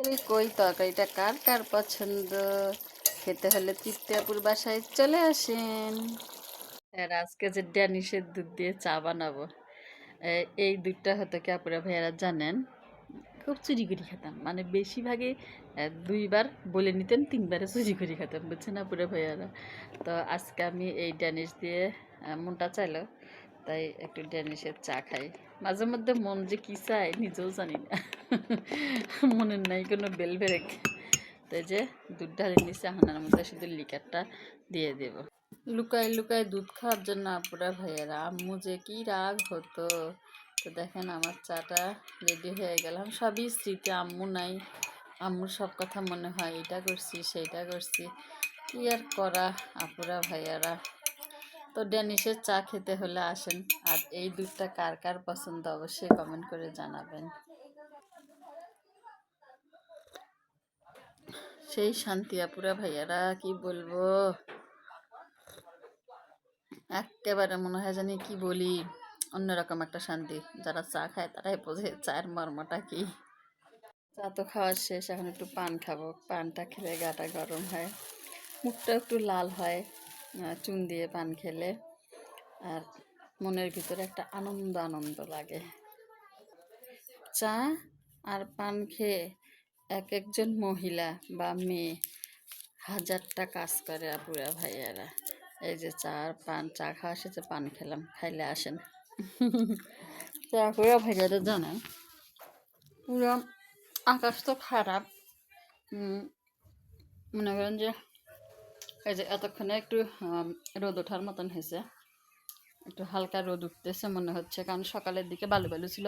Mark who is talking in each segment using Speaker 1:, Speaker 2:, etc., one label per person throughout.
Speaker 1: তেল কই, তরকারিটা কার কার পছন্দ? খেতে হলে তৃপ্তিয়াপুর বাসায় চলে আসেন। আর আজকে যে ড্যানিশের দুধ দিয়ে চা বানাবো, এই দুধটা হয়তো কি আপুরা ভাইয়ারা জানেন, খুব চুরি করে খেতাম, মানে বেশিরভাগই দুইবার বলে নিতেন, তিনবারে চুরি করে খেতাম, বুঝছেন আপুরা ভাইয়ারা। তো আজকে আমি এই ড্যানিশ দিয়ে মনটা চাইলো, তাই একটু ড্যানিশের চা খাই। মাঝে মধ্যে মন যে কী চায় নিজেও জানি না, মনের নাই কোনো বেল বেরেক। তো যে দুধ ঢালি নিচ্ছে, এখন মধ্যে শুধু লিকারটা দিয়ে দেব। লুকায় লুকায় দুধ খাওয়ার জন্য আপুরা ভাইয়েরা আম্মু যে কি রাগ হতো। তো দেখেন আমার চাটা রেডি হয়ে গেল। সবই স্মৃতি, আম্মু নাই, আম্মুর সব কথা মনে হয়, এটা করছি সেইটা করছি, কি আর করা আপুরা ভাইয়ারা। তো ড্যানিশের চা খেতে হলে আসেন। আর এই দুধটা কার কার পছন্দ অবশ্যই কমেন্ট করে জানাবেন। সেই শান্তি আপুরা ভাইয়ারা, কি বলবো, একেবারে মনে হয় জানি কি বলি, অন্যরকম একটা শান্তি। যারা চা খায় তারাই বোঝে চায়ের মর্মটা কি। চা তো খাওয়া শেষ, এখন একটু পান খাবো। পানটা খেলে গাটা গরম হয়, মুখটা একটু লাল হয় চুন দিয়ে পান খেলে, আর মনের ভিতরে একটা আনন্দ আনন্দ লাগে। চা আর পান খেয়ে এক একজন মহিলা বা মেয়ে হাজারটা কাজ করে আপুরা ভাইয়ারা। এই যে চা আর পান, চা খাওয়া শেষে পান খেলাম, খাইলে আসেন। তো আপুরা ভাইয়ারা জানেন, পুরো আকাশ তো খারাপ, মনে করেন যে এই যে এতক্ষণে একটু রোদ ওঠার মতন হয়েছে, একটু হালকা রোদ উঠতেছে মনে হচ্ছে, কারণ সকালের দিকে বালু বালু ছিল।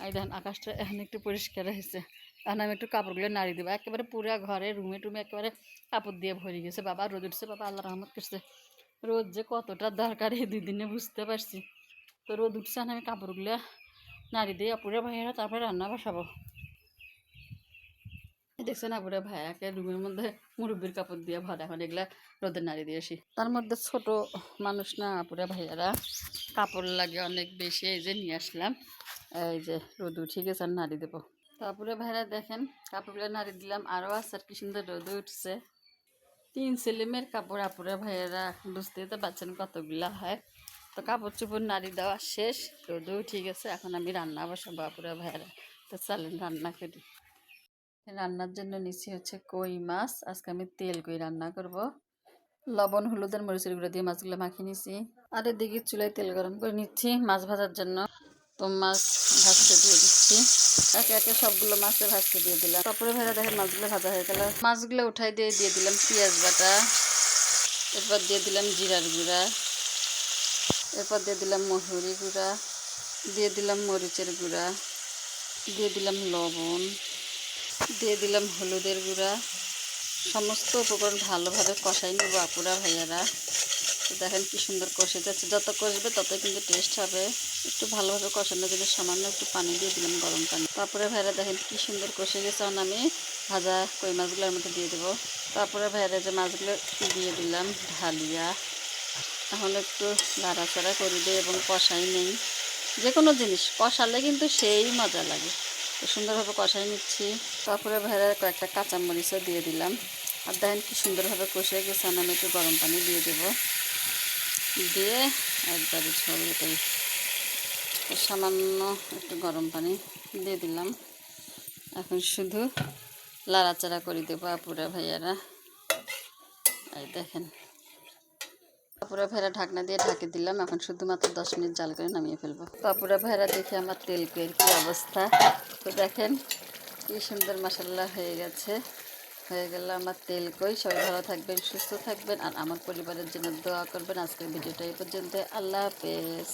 Speaker 1: এই দেখেন আকাশটা এখন একটু পরিষ্কার হয়েছে। এখন আমি একটু কাপড়গুলো নাড়ি দেবো, একেবারে পুরো ঘরে রুমে টুমে একেবারে কাপড় দিয়ে ভরে গেছে। বাবা রোদ উঠছে, বাবা আল্লাহ রহমত করছে। রোদ যে কতটা দরকার এই 2 দিনে বুঝতে পারছি। তো রোদ উঠছে, আমি কাপড়গুলো নাড়ি দিয়ে আপুরে ভাইয়েরা তারপরে রান্না বসাবো। দেখছেন আপুরে ভাইয়াকে রুমের মধ্যে মুরব্বির কাপড় দিয়ে ভরা, এখন এগুলা রোদে নাড়ি দিয়ে আসি। তার মধ্যে ছোট মানুষ না আপুরে ভাইয়ারা, কাপড় লাগে অনেক বেশি। এই যে নিয়ে আসলাম, এই যে রোদ উঠে গেছে, আর নাড়ি দেবো। তারপরে ভাইরা দেখেন কাপড়গুলো নাড়ি দিলাম, আরও আছে, আর কি সুন্দর রোদ উঠছে। 3 ছেলেমেয়ের কাপড় আপুরে ভাইয়েরা, বুঝতেই তো পারছেন কতগুলা হয়। তো কাপড় চোপড় নাড়ি দেওয়া শেষ, রোদও উঠে গেছে, এখন আমি রান্না বসাবো আপুরে ভাইয়েরা। তো চলেন রান্না করি। রান্নার জন্য নিচ্ছি হচ্ছে কই মাছ। আজকে আমি তেল কই রান্না করব। লবণ হলুদের মরিচের গুঁড়ো দিয়ে মাছগুলো মাখিয়ে নিচ্ছি। আর এদিকে চুলায় তেল গরম করে নিচ্ছি মাছ ভাজার জন্য। তো মাছ ভাজতে দিয়ে দিচ্ছি, একে একে সবগুলো মাছে ভাজতে দিয়ে দিলাম। তারপরে ভাজা দেখেন মাছগুলো ভাজা হয়ে গেল, মাছগুলো উঠাই দিয়ে দিলাম পেঁয়াজ বাটা, এরপর দিয়ে দিলাম জিরার গুঁড়া, এরপর দিয়ে দিলাম মহুরি গুঁড়া, দিয়ে দিলাম মরিচের গুঁড়া, দিয়ে দিলাম লবণ, দিয়ে দিলাম হলুদের গুঁড়া। সমস্ত উপকরণ ভালোভাবে কষাই নেব আপুরা ভাইয়ারা। তো দেখেন কি সুন্দর কষে যাচ্ছে, যত কষবে ততই কিন্তু টেস্ট হবে। একটু ভালোভাবে কষানোর জন্য সামান্য একটু পানি দিয়ে দিলাম, গরম পানি। তারপরে ভাইরা দেখেন কি সুন্দর কষে গেছে, আমি ভাজা কই মাছগুলোর মধ্যে দিয়ে দেবো। তারপরে ভাইরা যে মাছগুলো দিয়ে দিলাম ঢালিয়া, এখন একটু নাড়াচাড়া করে দিই এবং কষাই নেই। যে কোনো জিনিস কষালে কিন্তু সেই মজা লাগে। তো সুন্দরভাবে কষাই নিচ্ছি। তারপরে ভাইরা কয়েকটা কাঁচামরিচও দিয়ে দিলাম। আর দেখেন কি সুন্দরভাবে কষে গেছে, আমি একটু গরম পানি দিয়ে দেবো, দিয়ে একবারে ঝোল এটাই, সামান্য একটু গরম পানি দিয়ে দিলাম। এখন শুধু লাড়াচাড়া করে দেবো আপুরা ভাইয়ারা। এই দেখেন আপুরা ভাইরা ঢাকনা দিয়ে ঢাকে দিলাম, এখন শুধুমাত্র 10 মিনিট জাল করে নামিয়ে ফেলবো। তো আপুরা ভাইরা দেখে আমার তেল কইয়ের কী অবস্থা। তো দেখেন কি সুন্দর মাসাল্লাহ হয়ে গেছে, হয়ে গেল আমার তেল কই। সবাই ভালো থাকবেন, সুস্থ থাকবেন, আর আমার পরিবারের জন্য দোয়া করবেন। আজকের ভিডিওটা এই পর্যন্ত। আল্লাহ হাফেজ।